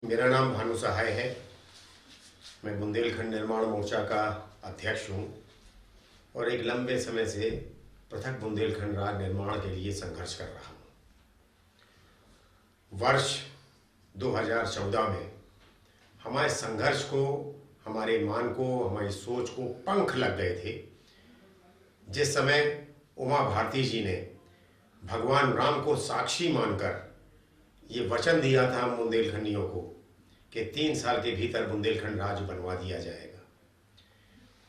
मेरा नाम भानु सहाय है। मैं बुंदेलखंड निर्माण मोर्चा का अध्यक्ष हूँ और एक लंबे समय से पृथक बुंदेलखंड राज्य निर्माण के लिए संघर्ष कर रहा हूँ। वर्ष 2014 में हमारे संघर्ष को, हमारे मान को, हमारी सोच को पंख लग गए थे, जिस समय उमा भारती जी ने भगवान राम को साक्षी मानकर ये वचन दिया था हम बुंदेलखंडियों को कि 3 साल के भीतर बुंदेलखंड राज्य बनवा दिया जाएगा।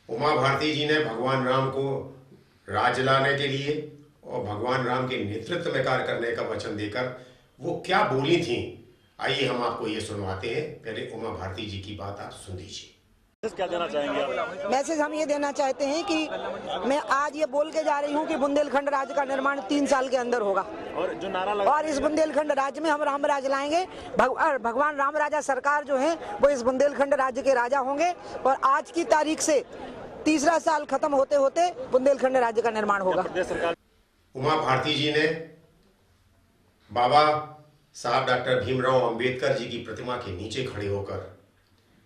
उमा भारती जी ने भगवान राम को राज्य लाने के लिए और भगवान राम के नेतृत्व में कार्य करने का वचन देकर वो क्या बोली थी, आइए हम आपको ये सुनवाते हैं। पहले उमा भारती जी की बात आप सुन लीजिए। क्या देना चाहेंगे? मैसेज हम ये देना चाहते हैं कि मैं आज ये बोल के जा रही हूँ कि बुंदेलखंड राज्य का निर्माण 3 साल के अंदर होगा और जो नारा लगा और इस बुंदेलखंड राज्य में हम राम राज लाएंगे। भगवान राम राजा सरकार जो है वो इस बुंदेलखंड राज्य के राजा होंगे और आज की तारीख से तीसरा साल खत्म होते होते बुंदेलखंड राज्य का निर्माण होगा। उमा भारती जी ने बाबा साहब डॉक्टर भीमराव अंबेडकर जी की प्रतिमा के नीचे खड़े होकर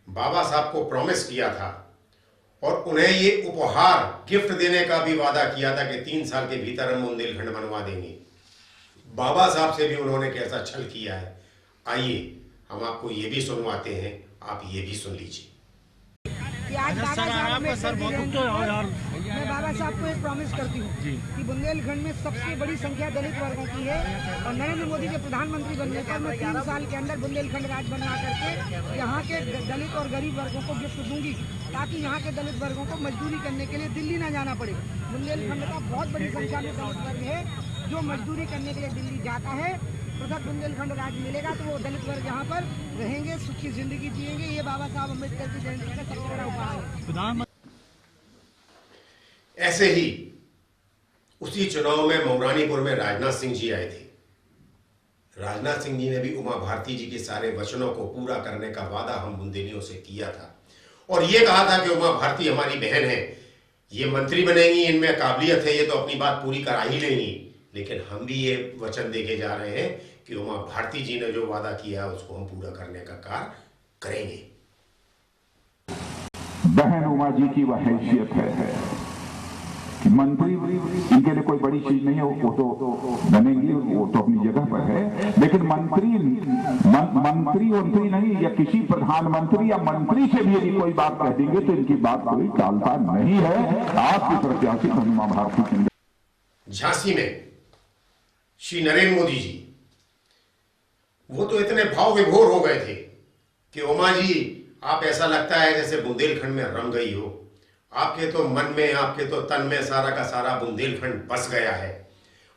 बाबा साहब को प्रॉमिस किया था और उन्हें ये उपहार गिफ्ट देने का भी वादा किया था कि 3 साल के भीतर हम बुंदेलखंड बनवा देंगे। बाबा साहब से भी उन्होंने कैसा छल किया है, आइए हम आपको ये भी सुनवाते हैं, आप ये भी सुन लीजिए। आज बाबा साहब मैं बाबा साहब को एक प्रॉमिस करती हूँ कि बुंदेलखंड में सबसे बड़ी संख्या दलित वर्गों की है और नरेंद्र मोदी के प्रधानमंत्री बनने पर मैं 3 साल के अंदर बुंदेलखंड राज्य बनवा करके यहाँ के दलित और गरीब वर्गों को गिफ्ट दूंगी ताकि यहाँ के दलित वर्गों को मजदूरी करने के लिए दिल्ली न जाना पड़े। बुंदेलखंड का बहुत बड़ी संख्या में दलित वर्ग है जो मजदूरी करने के लिए दिल्ली जाता है। पृथक बुंदेलखंड राज्य मिलेगा तो वो दलित वर्ग यहाँ पर रहेंगे, सुखी जिंदगी जिएंगे। ये बाबा साहब अम्बेडकर की जयंती का सबसे बड़ा उपहार है। ऐसे ही उसी चुनाव में मौरानीपुर में राजनाथ सिंह जी आए थे। राजनाथ सिंह जी ने भी उमा भारती जी के सारे वचनों को पूरा करने का वादा हम बुंदेलियों से किया था और ये कहा था कि उमा भारती हमारी बहन है, ये मंत्री बनेंगी, इनमें काबिलियत है, ये तो अपनी बात पूरी करा ही लेंगी। लेकिन हम भी ये वचन देके जा रहे हैं कि उमा भारती जी ने जो वादा किया है उसको हम पूरा करने का कार्य करेंगे। बहन उमा जी की वह हैसियत है कि मंत्री इनके लिए कोई बड़ी चीज नहीं है, वो तो बनेंगी, वो तो अपनी जगह पर है। लेकिन मंत्री नहीं या किसी प्रधानमंत्री या मंत्री से भी यदि कोई बात कह देंगे तो इनकी बात कोई टालता नहीं है। आपकी प्रत्याशी उमा भारती। झांसी में श्री नरेंद्र मोदी जी वो तो इतने भाव विभोर हो गए थे कि उमा जी आप ऐसा लगता है जैसे बुंदेलखंड में रम गई हो, आपके तो मन में, आपके तो तन में सारा का सारा बुंदेलखंड बस गया है।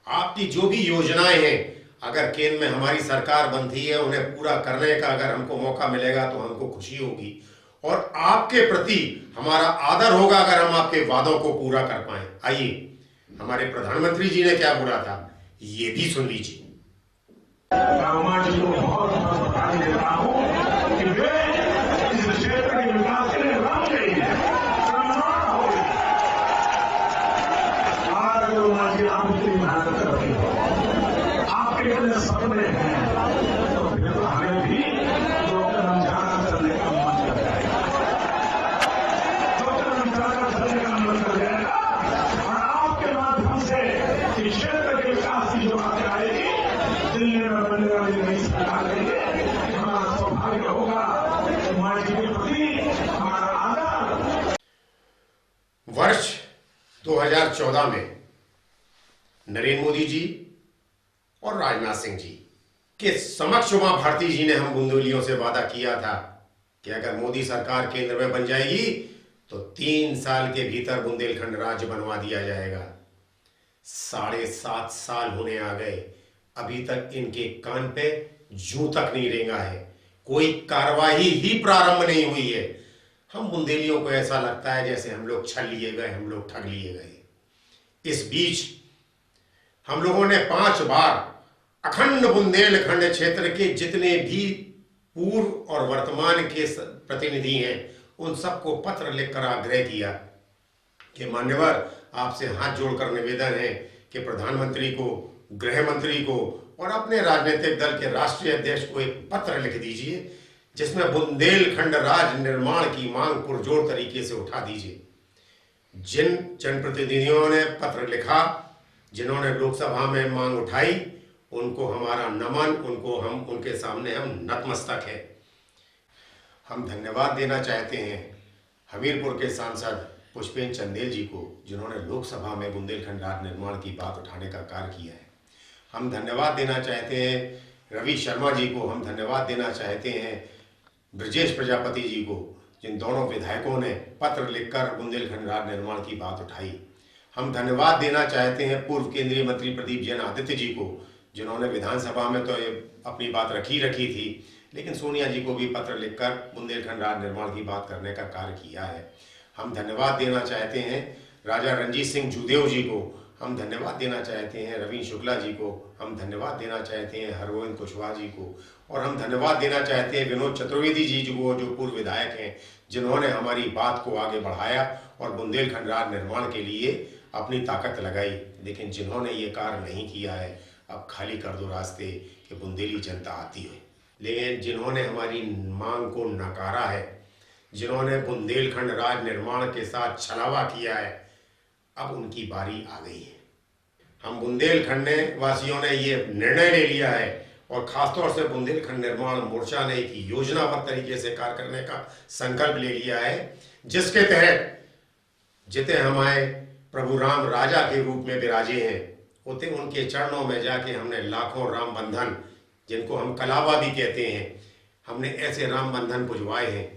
आपकी जो भी योजनाएं हैं अगर केंद्र में हमारी सरकार बनती है उन्हें पूरा करने का अगर हमको मौका मिलेगा तो हमको खुशी होगी और आपके प्रति हमारा आदर होगा अगर हम आपके वादों को पूरा कर पाए। आइए हमारे प्रधानमंत्री जी ने क्या बोला था ये भी सुन लीजिए। उमा जी को बहुत बधाई देता हूं कि वे इस क्षेत्र के विकास के लिए रम गई है, सम्मान हो गई। आज अगर उमा जी आप इतनी मेहनत कर रही हो, आपके इतने सपने हैं, तो फिर तो हमें भी 2 कदम ज्यादा चलने का मन कर जाएगा, 2 कदम ज्यादा चलने का मन कर जाएगा और आपके माध्यम से इस क्षेत्र के विकास की जो बातें आएगी, दिल्ली में बनने वाली नई सरकार के लिए हमारा सौभाग्य होगा। उमा जी के प्रति हमारा आदर। वर्ष 2014 में नरेंद्र मोदी जी और राजनाथ सिंह जी के समक्ष उमा भारती जी ने हम बुंदेलियों से वादा किया था कि अगर मोदी सरकार केंद्र में बन जाएगी तो 3 साल के भीतर बुंदेलखंड राज्य बनवा दिया जाएगा। 7.5 साल होने आ गए, अभी तक इनके कान पे जूं तक नहीं रेंगा है, कोई कार्रवाई ही प्रारंभ नहीं हुई है। हम बुंदेलियों को ऐसा लगता है जैसे हम लोग छल लिए गए, हम लोग ठग लिए गए। इस बीच हम लोगों ने 5 बार अखंड बुंदेलखंड क्षेत्र के जितने भी पूर्व और वर्तमान के प्रतिनिधि हैं उन सबको पत्र लिखकर आग्रह किया कि मान्यवर आपसे हाथ जोड़कर निवेदन है कि प्रधानमंत्री को, गृह मंत्री को और अपने राजनीतिक दल के राष्ट्रीय अध्यक्ष को एक पत्र लिख दीजिए जिसमें बुंदेलखंड राज्य निर्माण की मांग पुरजोर तरीके से उठा दीजिए। जिन जनप्रतिनिधियों ने पत्र लिखा, जिन्होंने लोकसभा में मांग उठाई, उनको हमारा नमन, उनके सामने हम नतमस्तक हैं। हम धन्यवाद देना चाहते हैं हमीरपुर के सांसद पुष्पेंद्र चंदेल जी को, जिन्होंने लोकसभा में बुंदेलखंड राज्य निर्माण की बात उठाने का कार्य किया है। हम धन्यवाद देना चाहते हैं रवि शर्मा जी को, हम धन्यवाद देना चाहते हैं ब्रजेश प्रजापति जी को, जिन दोनों विधायकों ने पत्र लिखकर बुंदेलखंड राज्य निर्माण की बात उठाई। हम धन्यवाद देना चाहते हैं पूर्व केंद्रीय मंत्री प्रदीप जैन आदित्य जी को, जिन्होंने विधानसभा में तो अपनी बात रखी थी, लेकिन सोनिया जी को भी पत्र लिखकर बुंदेलखंड राज्य निर्माण की बात करने का कार्य किया है। हम धन्यवाद देना चाहते हैं राजा रणजीत सिंह जूदेव जी को, हम धन्यवाद देना चाहते हैं रवीन शुक्ला जी को, हम धन्यवाद देना चाहते हैं हरगोविंद कुशवाहा जी को, और हम धन्यवाद देना चाहते हैं विनोद चतुर्वेदी जी को, जो पूर्व विधायक हैं, जिन्होंने हमारी बात को आगे बढ़ाया और बुंदेलखंड राज्य निर्माण के लिए अपनी ताकत लगाई। लेकिन जिन्होंने ये कार्य नहीं किया है, अब खाली कर दो रास्ते कि बुंदेली जनता आती है। लेकिन जिन्होंने हमारी मांग को नकारा है, जिन्होंने बुंदेलखंड राज्य निर्माण के साथ छलावा किया है, अब उनकी बारी आ गई है। हम बुंदेलखंड वासियों ने ये निर्णय ले लिया है और खासतौर से बुंदेलखंड निर्माण मोर्चा ने एक योजनाबद्ध तरीके से कार्य करने का संकल्प ले लिया है, जिसके तहत जिते हमारे प्रभु राम राजा के रूप में विराजे हैं, उते उनके चरणों में जाके हमने लाखों राम बंधन, जिनको हम कलावा भी कहते हैं, हमने ऐसे राम बंधन पुजवाए हैं।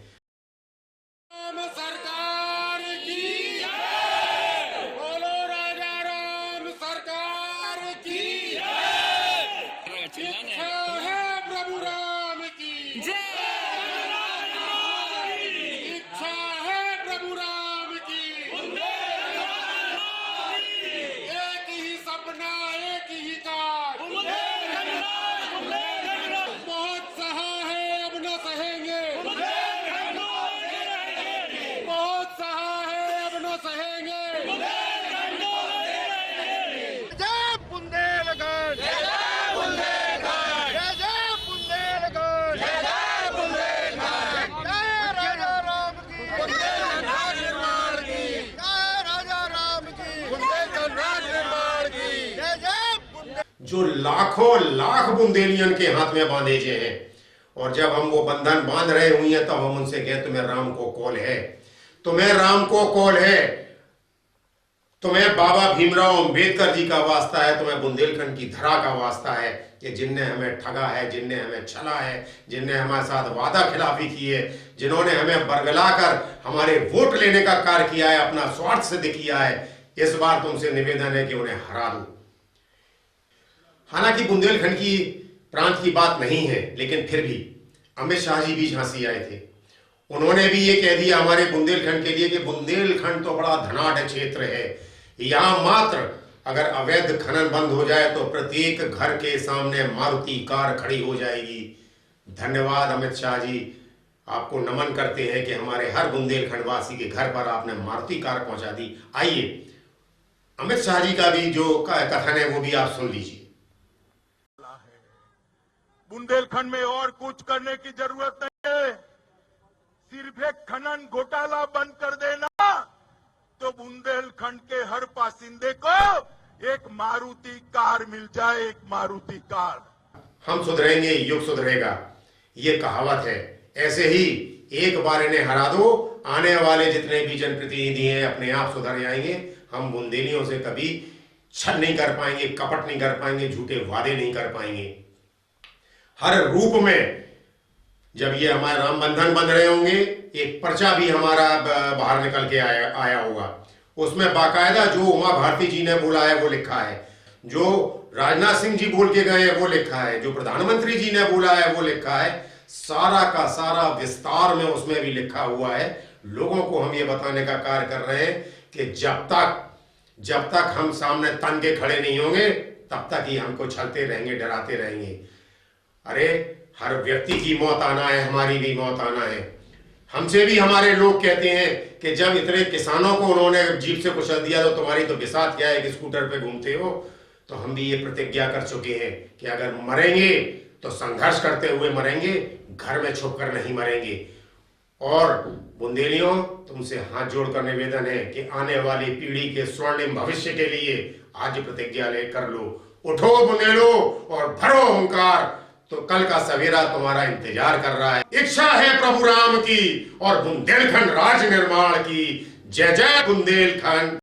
जो लाखों लाख बुंदेलियन के हाथ में बांधे जे हैं, और जब हम वो बंधन बांध रहे हुए हैं, तब हम उनसे कहें तुम्हें राम को कॉल है, तुम्हें राम को कॉल है, तुम्हें बाबा भीमराव अंबेडकर जी का वास्ता है, तुम्हें बुंदेलखंड की धरा का वास्ता है, कि जिनने हमें ठगा है, जिनने हमें छला है, जिनने हमारे साथ वादा खिलाफी की है, जिन्होंने हमें बरगलाकर हमारे वोट लेने का कार्य किया है, अपना स्वार्थ सिद्ध किया है, इस बार तुमसे निवेदन है कि उन्हें हरा दो। हालांकि बुंदेलखंड की प्रांत की बात नहीं है, लेकिन फिर भी अमित शाह जी भी झांसी आए थे, उन्होंने भी ये कह दिया हमारे बुंदेलखंड के लिए कि बुंदेलखंड तो बड़ा धनाढ़ क्षेत्र है, यहां मात्र अगर अवैध खनन बंद हो जाए तो प्रत्येक घर के सामने मारुति कार खड़ी हो जाएगी। धन्यवाद अमित शाह जी, आपको नमन करते हैं कि हमारे हर बुंदेलखंड वासी के घर पर आपने मारुति कार पहुंचा दी। आइए अमित शाह जी का भी जो कथन है वो भी आप सुन लीजिए। बुंदेलखंड में और कुछ करने की जरूरत नहीं है, सिर्फ एक खनन घोटाला बंद कर देना तो बुंदेलखंड के हर बासिंदे को एक मारुति कार मिल जाए, एक मारुति कार। हम सुधरेंगे, युग सुधरेगा, ये कहावत है। ऐसे ही एक बार इन्हें हरा दो, आने वाले जितने भी जनप्रतिनिधि हैं अपने आप सुधर जाएंगे। हम बुंदेलियों से कभी छल नहीं कर पाएंगे, कपट नहीं कर पाएंगे, झूठे वादे नहीं कर पाएंगे। हर रूप में जब ये हमारे राम बंधन बंध रहे होंगे, एक पर्चा भी हमारा बाहर निकल के आया होगा, उसमें बाकायदा जो उमा भारती जी ने बोला है वो लिखा है, जो राजनाथ सिंह जी बोल के गए हैं वो लिखा है, जो प्रधानमंत्री जी ने बोला है वो लिखा है, सारा का सारा विस्तार में उसमें भी लिखा हुआ है। लोगों को हम ये बताने का कार्य कर रहे हैं कि जब तक हम सामने तन के खड़े नहीं होंगे, तब तक ही हमको छलते रहेंगे, डराते रहेंगे। अरे हर व्यक्ति की मौत आना है, हमारी भी मौत आना है। हमसे भी हमारे लोग कहते हैं कि जब इतने किसानों को उन्होंने जीप से कुचल दिया तो तुम्हारी तो बिसात क्या है कि स्कूटर पे घूमते हो। तो हम भी ये प्रतिज्ञा कर चुके हैं कि अगर मरेंगे तो संघर्ष करते हुए मरेंगे, घर में छुपकर नहीं मरेंगे। और बुंदेलियों, तुमसे हाथ जोड़कर निवेदन है कि आने वाली पीढ़ी के स्वर्णिम भविष्य के लिए आज प्रतिज्ञा लेकर लो। उठो बुंदेलो और भरो हुंकार, तो कल का सवेरा तुम्हारा इंतजार कर रहा है। इच्छा है प्रभु राम की और बुंदेलखंड राज्य निर्माण की। जय जय बुंदेलखंड।